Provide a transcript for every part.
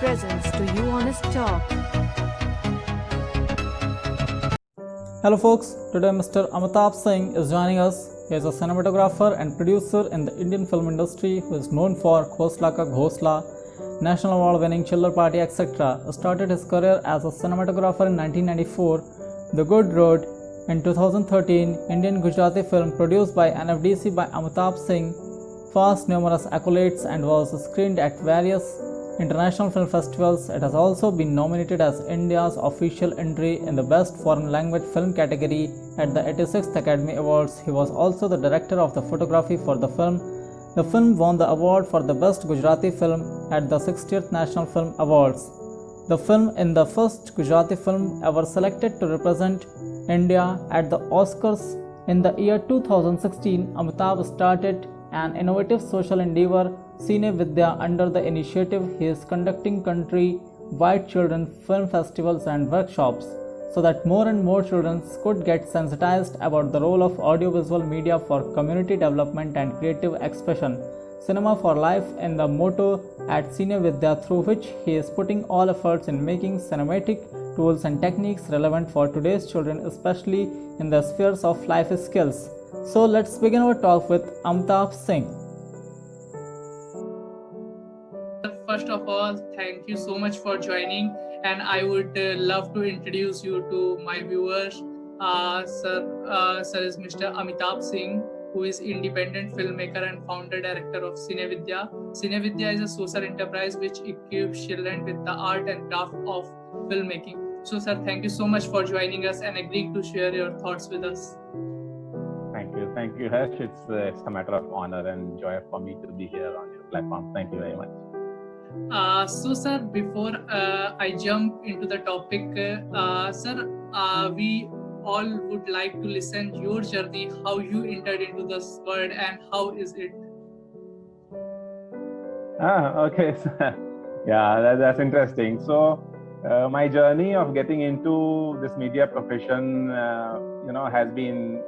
presents to you Honest Talk. Hello folks, today Mr. Amitabh Singh is joining us. He is a cinematographer and producer in the Indian film industry who is known for Khosla Ka Ghosla, National Award winning Chiller Party, etc. Started his career as a cinematographer in 1994, The Good Road. In 2013, Indian Gujarati film produced by NFDC by Amitabh Singh faced numerous accolades and was screened at various international film festivals. It has also been nominated as India's official entry in the Best Foreign Language Film category at the 86th Academy Awards. He was also the director of the photography for the film. The film won the award for the Best Gujarati Film at the 60th National Film Awards. The film is the first Gujarati film ever selected to represent India at the Oscars. In the year 2016, Amitabh started an innovative social endeavor, Cine Vidya. Under the initiative, he is conducting country-wide children film festivals and workshops so that more and more children could get sensitized about the role of audiovisual media for community development and creative expression. Cinema for Life in the motto at Cine Vidya, through which he is putting all efforts in making cinematic tools and techniques relevant for today's children, especially in the spheres of life skills. So let's begin our talk with Amitabh Singh. First of all, thank you so much for joining, and I would love to introduce you to my viewers. Sir is Mr. Amitabh Singh, who is independent filmmaker and founder director of Cine Vidya. Cine Vidya is a social enterprise which equips children with the art and craft of filmmaking. So, sir, thank you so much for joining us and agreeing to share your thoughts with us. Thank you, Harsh. It's a matter of honor and joy for me to be here on your platform. Thank you very much. So, sir, before I jump into the topic, sir, we all would like to listen your journey, how you entered into this world, and how is it? Okay. Yeah, that's interesting. So, my journey of getting into this media profession, has been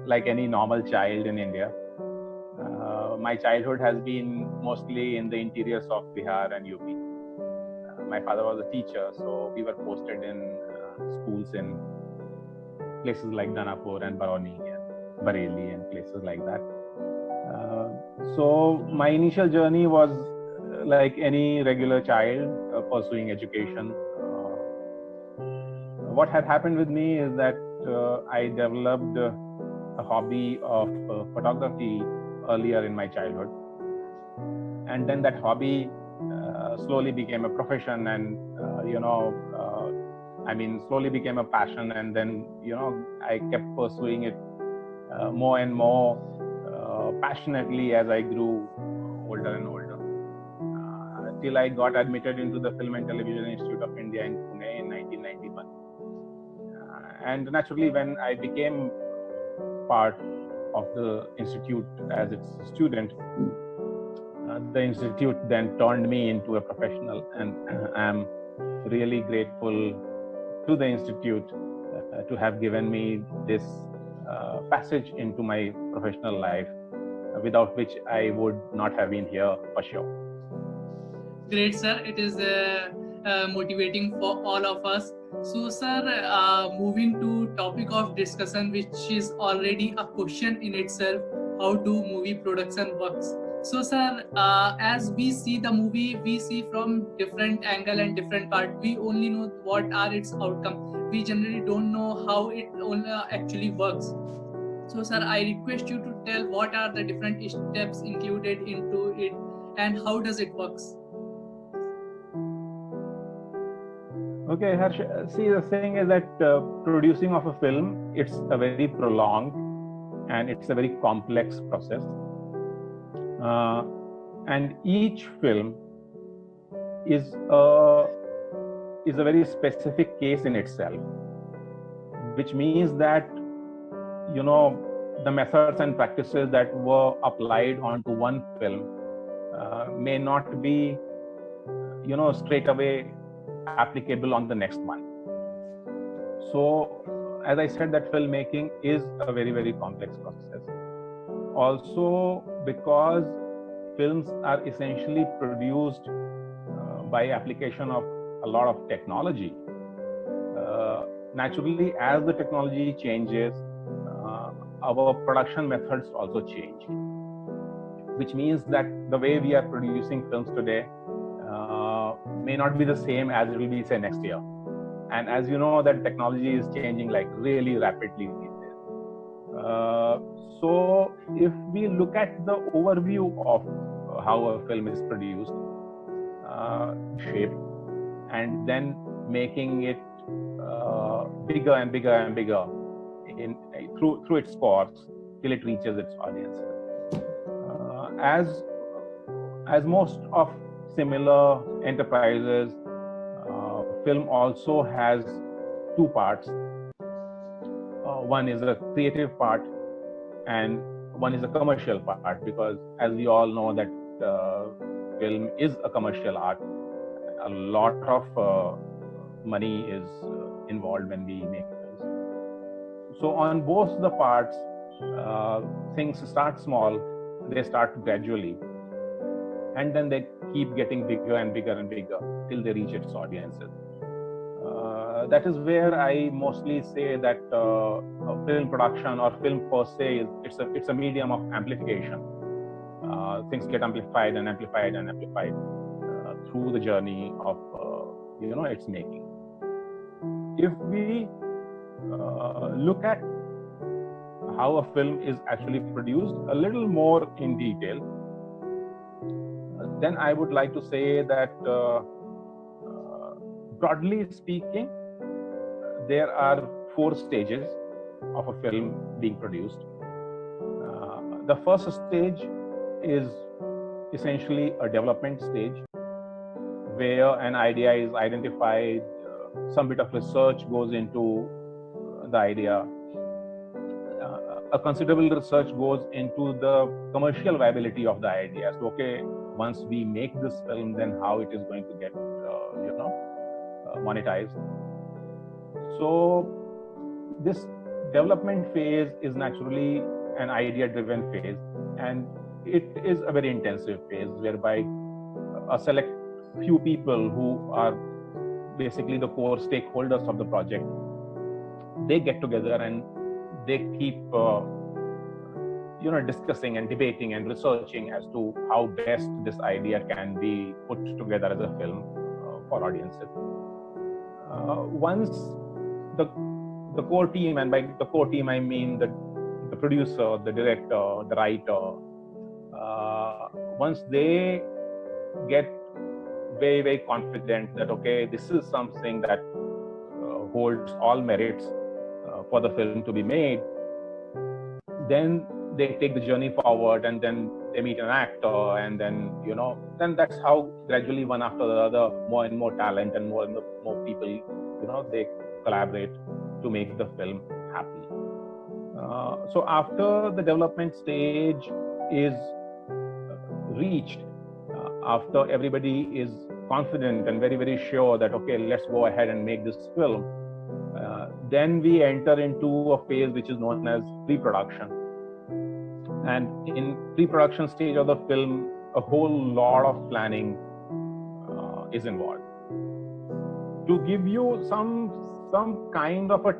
like any normal child in India. My childhood has been mostly in the interiors of Bihar and UP. My father was a teacher, so we were posted in schools in places like Danapur and Barauni and Bareilly and places like that. So my initial journey was like any regular child pursuing education. What had happened with me is that I developed a hobby of photography earlier in my childhood, and then that hobby slowly became a profession, and slowly became a passion, and then I kept pursuing it more and more passionately as I grew older and older, till I got admitted into the Film and Television Institute of India in Pune in 1991. And naturally, when I became part of the institute as its student, the institute then turned me into a professional, and I'm really grateful to the institute to have given me this passage into my professional life, without which I would not have been here for sure. Great, sir. It is motivating for all of us. So, sir, moving to topic of discussion, which is already a question in itself: how do movie production works? So, sir, as we see the movie, we see from different angle and different part. We only know what are its outcome. We generally don't know how it actually works. So, sir, I request you to tell what are the different steps included into it and how does it works. Okay, Harsh. See, the thing is that producing of a film, it's a very prolonged and it's a very complex process. And each film is a very specific case in itself, which means that the methods and practices that were applied onto one film may not be straight away applicable on the next one. So as I said, that filmmaking is a very, very complex process. Also, because films are essentially produced by application of a lot of technology. Naturally, as the technology changes, our production methods also change, which means that the way we are producing films today may not be the same as it will be, say, next year. And as you know, that technology is changing like really rapidly these days. So if we look at the overview of how a film is produced, shaped, and then making it bigger and bigger and bigger through its course till it reaches its audience. As most of similar enterprises, film also has two parts. One is a creative part and one is a commercial part, because as we all know that film is a commercial art. A lot of money is involved when we make films. So on both the parts, things start small, they start gradually, and then they keep getting bigger and bigger and bigger till they reach its audiences. That is where I mostly say that film production or film per se, it's a medium of amplification. Things get amplified and amplified and amplified through the journey of its making. If we look at how a film is actually produced a little more in detail, then I would like to say that broadly speaking, there are 4 stages of a film being produced. The first stage is essentially a development stage where an idea is identified, some bit of research goes into the idea. A considerable research goes into the commercial viability of the idea. So, okay, once we make this film, then how it is going to get, monetized. So, this development phase is naturally an idea-driven phase, and it is a very intensive phase whereby a select few people who are basically the core stakeholders of the project, they get together and they keep discussing and debating and researching as to how best this idea can be put together as a film for audiences. Once the core team, and by the core team I mean the producer, the director, the writer, once they get very, very confident that, okay, this is something that holds all merits for the film to be made, then they take the journey forward, and then they meet an actor, and then then that's how gradually one after the other, more and more talent and more people, they collaborate to make the film happen. So after the development stage is reached, after everybody is confident and very, very sure that, okay, let's go ahead and make this film, then we enter into a phase which is known as pre-production. And in pre-production stage of the film, a whole lot of planning is involved. To give you some kind of a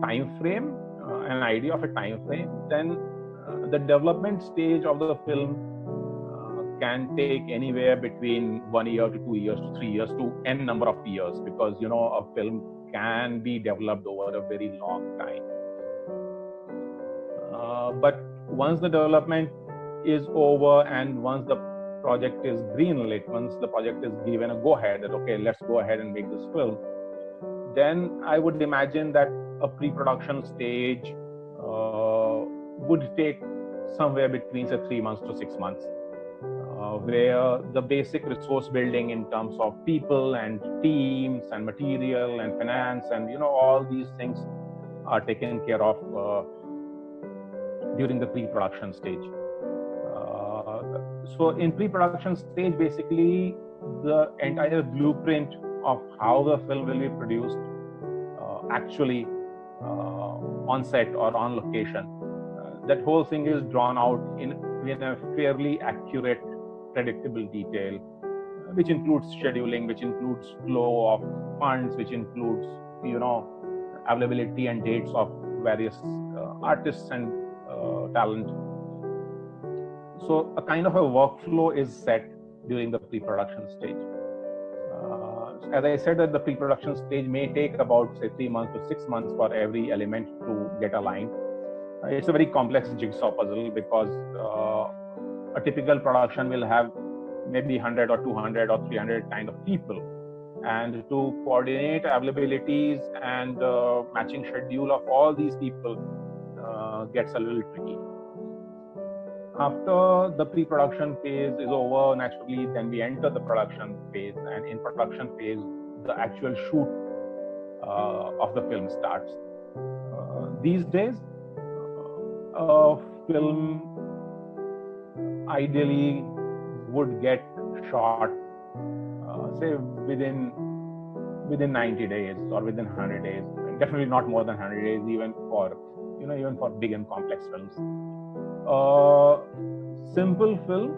time frame, an idea of a time frame, then the development stage of the film can take anywhere between 1 year to 2 years to 3 years to n number of years, because a film can be developed over a very long time. But once the development is over and once the project is greenlit, once the project is given a go-ahead that, okay, let's go ahead and make this film, then I would imagine that a pre-production stage would take somewhere between, say, 3 months to 6 months, where the basic resource building in terms of people and teams and material and finance and all these things are taken care of during the pre-production stage. So in pre-production stage, basically the entire blueprint of how the film will be produced actually on set or on location, that whole thing is drawn out in a fairly accurate, predictable detail, which includes scheduling, which includes flow of funds, which includes, availability and dates of various artists and talent. So a kind of a workflow is set during the pre-production stage. As I said, that the pre-production stage may take about, say, 3 months to 6 months for every element to get aligned. It's a very complex jigsaw puzzle because a typical production will have maybe 100 or 200 or 300 kind of people. And to coordinate availabilities and matching schedule of all these people gets a little tricky. After the pre-production phase is over, naturally, then we enter the production phase. And in production phase, the actual shoot of the film starts. These days, a film ideally would get shot, say within 90 days or within 100 days. Definitely not more than 100 days, even for big and complex films. Simple film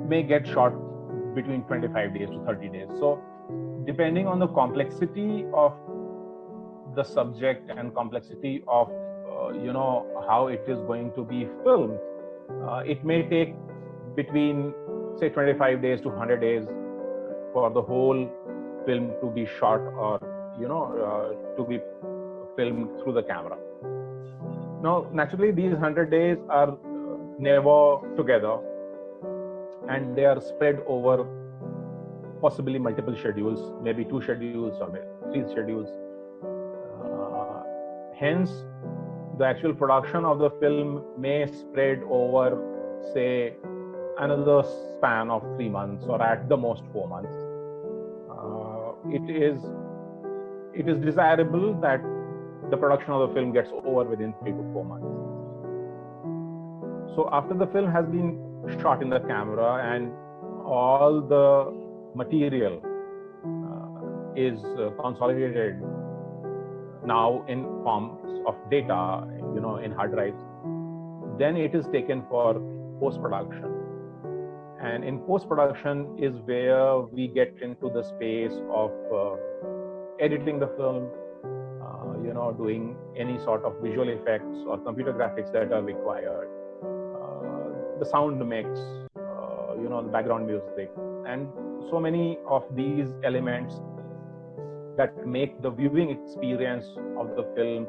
may get shot between 25 days to 30 days. So depending on the complexity of the subject and complexity of how it is going to be filmed, it may take between, say, 25 days to 100 days for the whole film to be shot or to be filmed through the camera. Now, naturally, these 100 days are never together, and they are spread over possibly multiple schedules, maybe 2 schedules or maybe 3 schedules. Hence, the actual production of the film may spread over, say, another span of 3 months or at the most 4 months. It is desirable that the production of the film gets over within 3 to 4 months. So after the film has been shot in the camera and all the material is consolidated now in forms of data, in hard drives, then it is taken for post-production. And in post-production is where we get into the space of editing the film, doing any sort of visual effects or computer graphics that are required, the sound mix, the background music, and so many of these elements that make the viewing experience of the film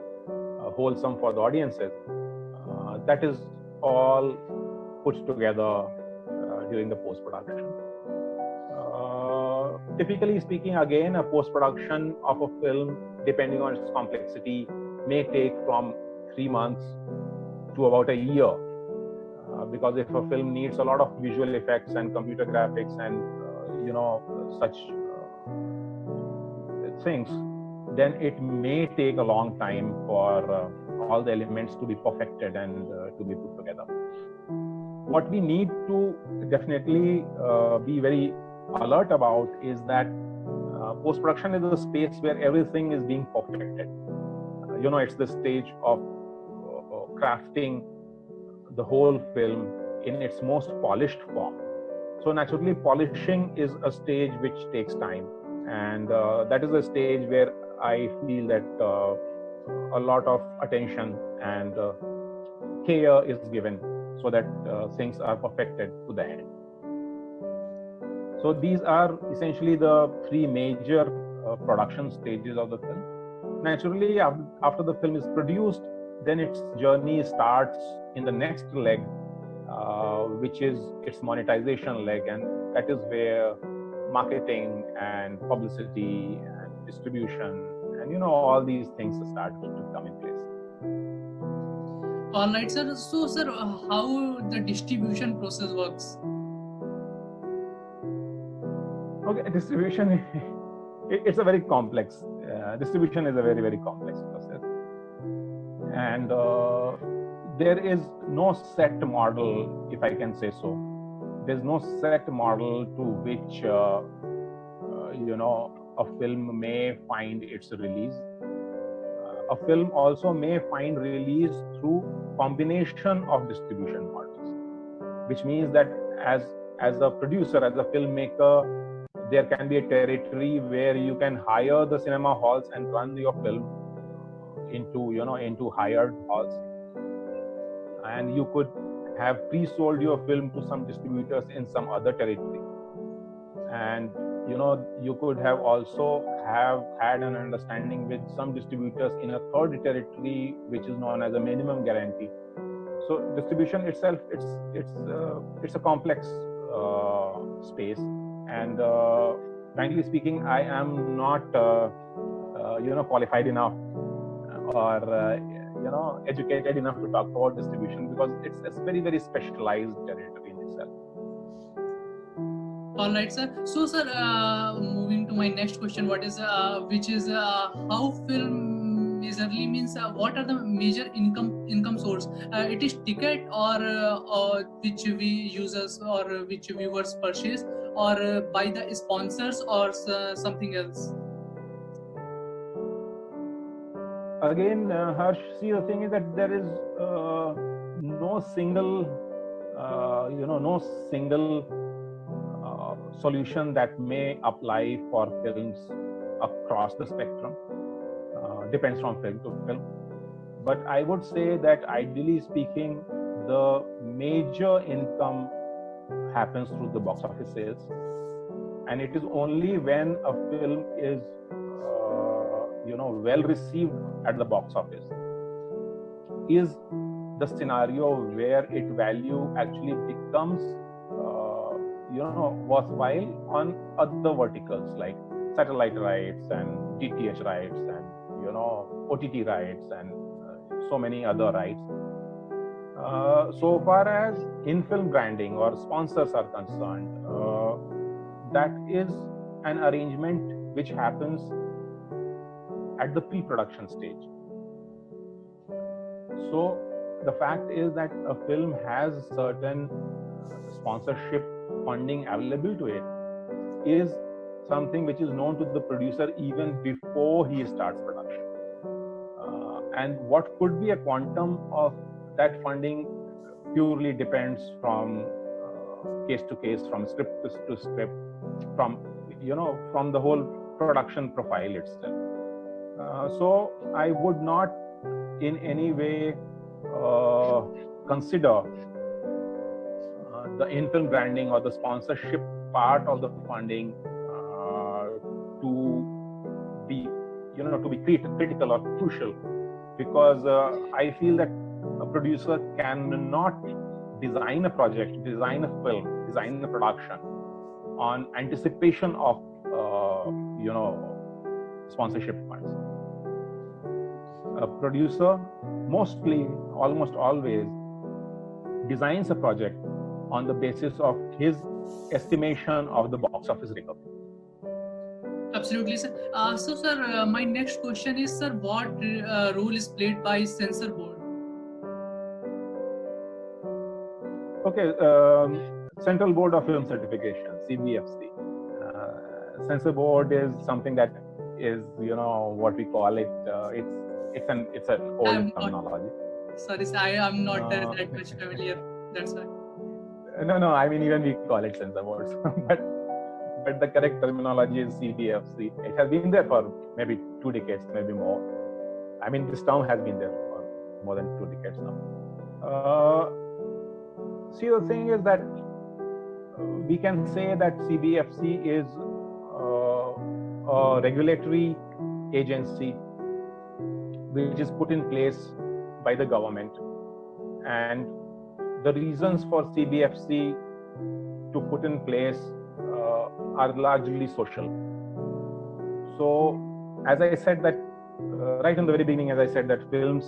wholesome for the audiences. That is all put together during the post-production. Typically speaking, again, a post-production of a film, depending on its complexity, may take from 3 months to about a year. Because if a film needs a lot of visual effects and computer graphics and such things, then it may take a long time for all the elements to be perfected and to be put together. What we need to definitely be very alert about is that post-production is a space where everything is being perfected. It's the stage of crafting the whole film in its most polished form. So naturally, polishing is a stage which takes time, and that is a stage where I feel that a lot of attention and care is given so that things are perfected to the end. So these are essentially the 3 major production stages of the film. Naturally, after the film is produced, then its journey starts in the next leg, which is its monetization leg, and that is where marketing and publicity and distribution and all these things start to come in place. All right, sir. So, sir, how the distribution process works? Okay, distribution, it's a very complex, distribution is a very, very complex process. And there is no set model, if I can say so. There's no set model to which, a film may find its release. A film also may find release through combination of distribution models, which means that as as a producer, as a filmmaker, there can be a territory where you can hire the cinema halls and run your film into hired halls, and you could have pre-sold your film to some distributors in some other territory, and you could have also have had an understanding with some distributors in a third territory, which is known as a minimum guarantee. So distribution itself, it's a complex space, and frankly speaking, I am not qualified enough or educated enough to talk about distribution, because it's very, very specialized territory in itself. All right, sir. So, sir, moving to my next question, which is how film majorly means what are the major income source? It is ticket or which we users or which viewers purchase, or by the sponsors or something else? Again, Harsh, see, the thing is that there is no single solution that may apply for films across the spectrum. Depends from film to film. But I would say that ideally speaking, the major income happens through the box office sales, and it is only when a film is well received at the box office is the scenario where its value actually becomes worthwhile on other verticals like satellite rights and DTH rights and OTT rights and so many other rights. So far as in-film branding or sponsors are concerned, that is an arrangement which happens at the pre-production stage. So the fact is that a film has certain sponsorship funding available to it is something which is known to the producer even before he starts production. And what could be a quantum of that funding purely depends from case to case, from script to script, from the whole production profile itself. So I would not in any way consider the in-film branding or the sponsorship part of the funding to be critical or crucial, because I feel that a producer cannot design a project, design a film, design a production on anticipation of sponsorship funds. A producer almost always designs a project on the basis of his estimation of the box office recovery. Absolutely, sir. So, sir, my next question is, sir, what role is played by censor board? Okay, Central Board of Film Certification, CBFC. Censor board is something that is, what we call it. It's an old terminology. Sorry, sir, I am not that much familiar. That's why. No. I mean, even we call it censor boards, but the correct terminology is CBFC. It has been there for maybe 2 decades, maybe more. I mean, this term has been there for more than 2 decades now. See, the thing is that we can say that CBFC is a regulatory agency which is put in place by the government, and the reasons for CBFC to put in place are largely social. So, as I said that right in the very beginning, as I said that films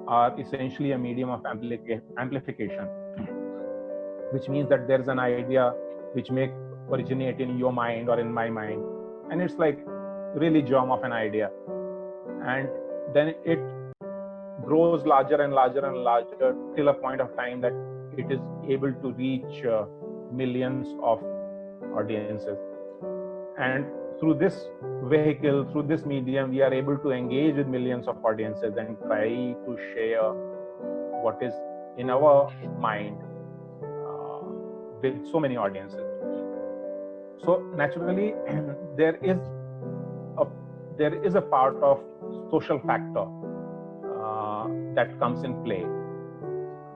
are essentially a medium of amplification, which means that there's an idea which may originate in your mind or in my mind, and it's like really germ of an idea, and then it grows larger and larger and larger till a point of time that it is able to reach millions of audiences, and through this vehicle, through this medium, we are able to engage with millions of audiences and try to share what is in our mind with so many audiences. So naturally, there is a part of social factor that comes in play,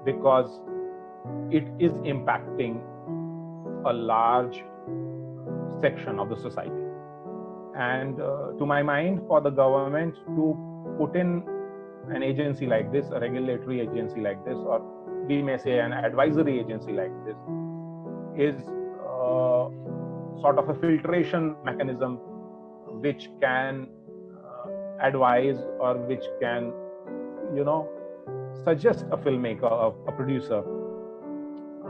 because it is impacting a large section of the society. And to my mind, for the government to put in an agency like this, a regulatory agency like this, or we may say an advisory agency like this, is sort of a filtration mechanism which can advise, or which can, suggest a filmmaker, a producer,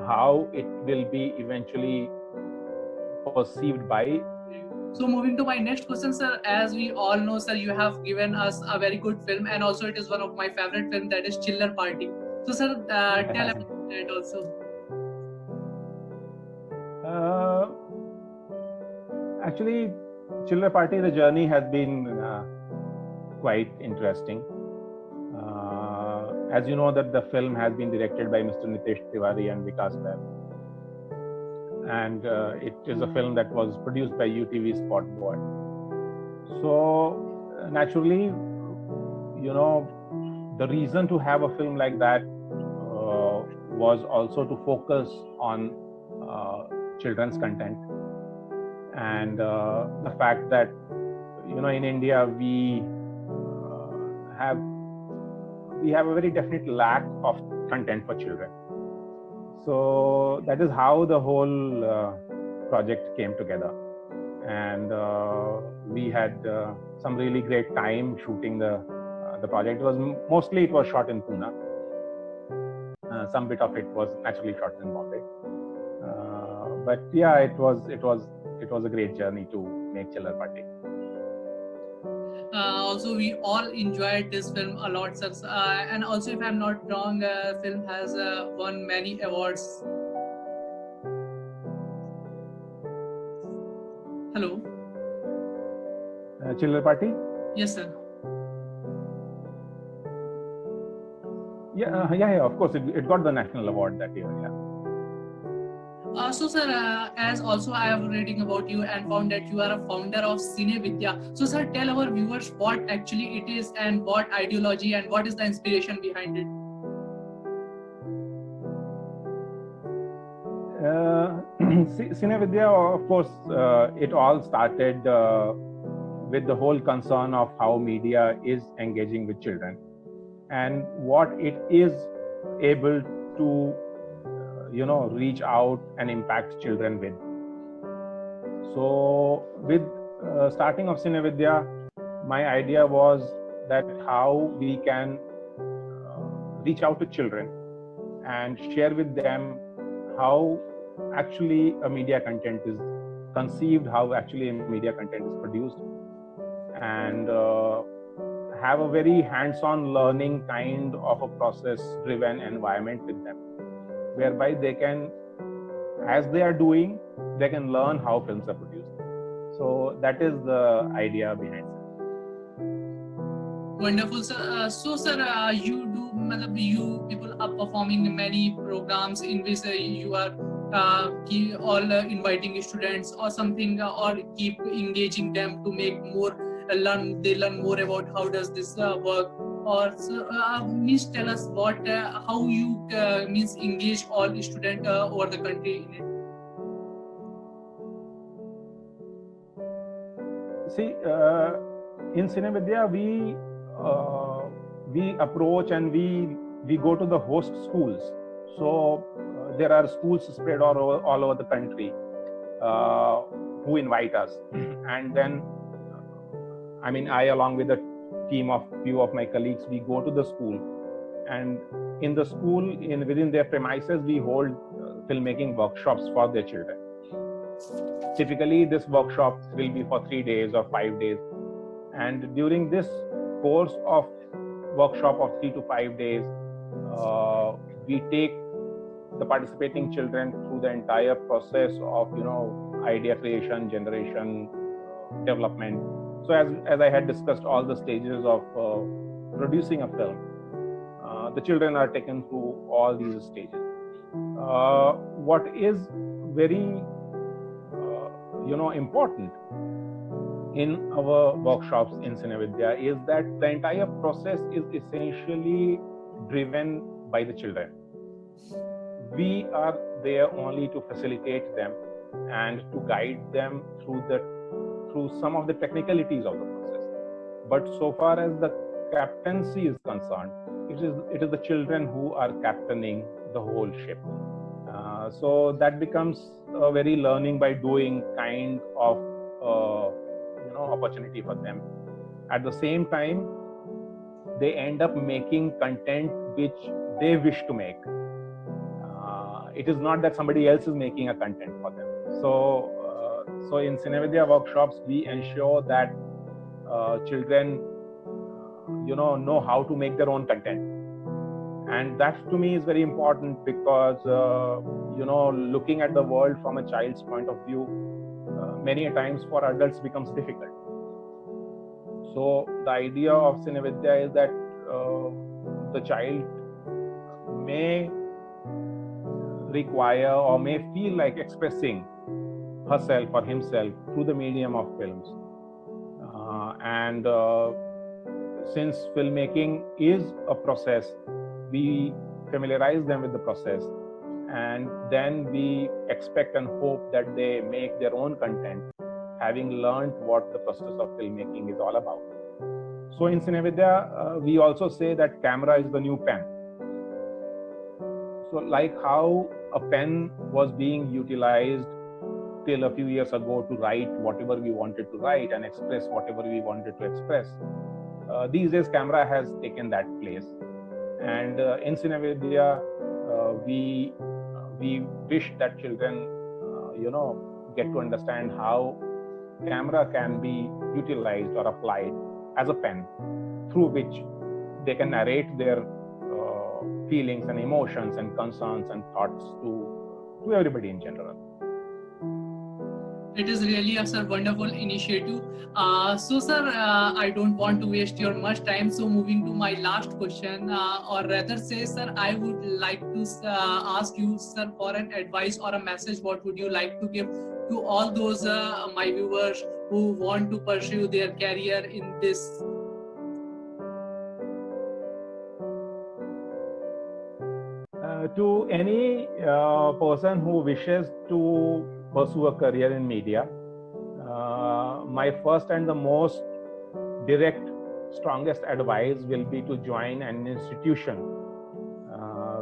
how it will be eventually perceived by. So moving to my next question, sir, as we all know, sir, you have given us a very good film, and also it is one of my favorite film, that is Chiller Party. So sir, tell about that also. Actually, Chiller Party, the journey has been quite interesting. As you know, that the film has been directed by Mr. Nitesh Tiwari and Vikas Bair. And it is a film that was produced by UTV Spot Boy. So naturally, the reason to have a film like that was also to focus on children's content, and the fact that in India we have a very definite lack of content for children. So that is how the whole project came together, and we had some really great time shooting the project. It was shot in Pune. Some bit of it was naturally shot in Bombay. But yeah, it was a great journey to make Chiller Party. Also, we all enjoyed this film a lot, sir. And also, if I'm not wrong, film has won many awards. Hello. Chiller Party? Yes, sir. Yeah. Of course, it got the national award that year. Yeah. So sir, as also I am reading about you and found that you are a founder of Cine Vidya. So sir, tell our viewers what actually it is, and what ideology and what is the inspiration behind it. Cine Vidya, of course, it all started with the whole concern of how media is engaging with children and what it is able to reach out and impact children with. So with starting of Cine Vidya, my idea was that how we can reach out to children and share with them how actually a media content is conceived, how actually a media content is produced, and have a very hands-on learning kind of a process-driven environment with them, whereby they can, as they are doing, they can learn how films are produced. So that is the idea behind it. Wonderful, sir. So, sir, you people are performing many programs in which you are inviting students or something, or keep engaging them to make more they learn more about how does this work. Or please tell us what how you engage all students over the country in it. See, in Cine Vidya, we approach and we go to the host schools. So there are schools spread all over the country who invite us, and then I, along with a team of few of my colleagues, we go to the school, and in the school, within their premises, we hold filmmaking workshops for their children. Typically, this workshops will be for 3 days or 5 days, and during this course of workshop of 3 to 5 days, we take the participating children through the entire process of idea creation, generation, development. So as I had discussed all the stages of producing a film, the children are taken through all these stages. what is very important in our workshops in Cinevidya is that the entire process is essentially driven by the children. We are there only to facilitate them and to guide them through some of the technicalities of the process. But so far as the captaincy is concerned, it is the children who are captaining the whole ship. So that becomes a very learning by doing kind of opportunity for them. At the same time, they end up making content which they wish to make. It is not that somebody else is making a content for them. So in Cinevidya workshops, we ensure that children know how to make their own content. And that to me is very important because, looking at the world from a child's point of view, many times for adults becomes difficult. So the idea of Cinevidya is that the child may require or may feel like expressing herself or himself through the medium of films. And since filmmaking is a process, we familiarize them with the process, and then we expect and hope that they make their own content, having learned what the process of filmmaking is all about. So in Cinevidya, we also say that camera is the new pen. So like how a pen was being utilized till a few years ago to write whatever we wanted to write and express whatever we wanted to express, these days camera has taken that place. And in Cinevidya, we wish that children, get to understand how camera can be utilized or applied as a pen through which they can narrate their feelings and emotions and concerns and thoughts to everybody in general. It is really a wonderful initiative. So sir, I don't want to waste your much time. So moving to my last question, or rather say, sir, I would like to ask you, sir, for an advice or a message. What would you like to give to all those my viewers who want to pursue their career in this? To any person who wishes to pursue a career in media, my first and the most direct, strongest advice will be to join an institution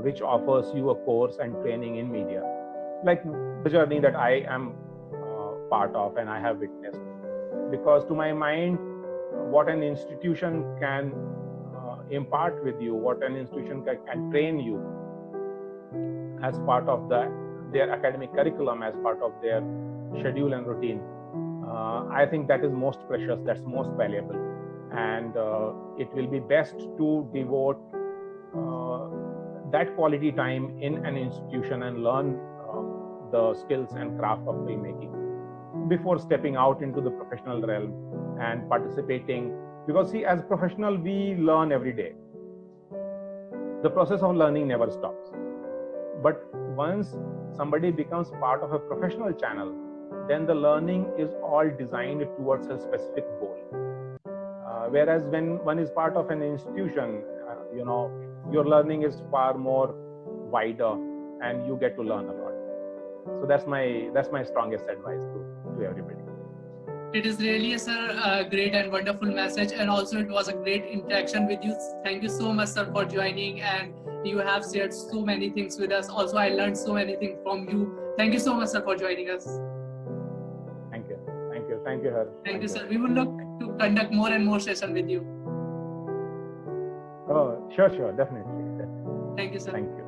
which offers you a course and training in media, like the journey that I am part of and I have witnessed. Because to my mind, what an institution can impart with you, what an institution can train you as part of their academic curriculum, as part of their schedule and routine, I think that is most precious, that's most valuable. And it will be best to devote that quality time in an institution and learn the skills and craft of filmmaking before stepping out into the professional realm and participating. Because see, as professional, we learn every day. The process of learning never stops. But once somebody becomes part of a professional channel, then the learning is all designed towards a specific goal. Whereas when one is part of an institution, your learning is far more wider and you get to learn a lot. So that's my strongest advice to everybody. It is really a great and wonderful message, and also it was a great interaction with you. Thank you so much, sir, for joining, and you have shared so many things with us. Also, I learned so many things from you. Thank you so much, sir, for joining us. Thank you, Harsh. Thank you, sir. We will look to conduct more and more sessions with you. Oh, sure, definitely. Thank you, sir. Thank you.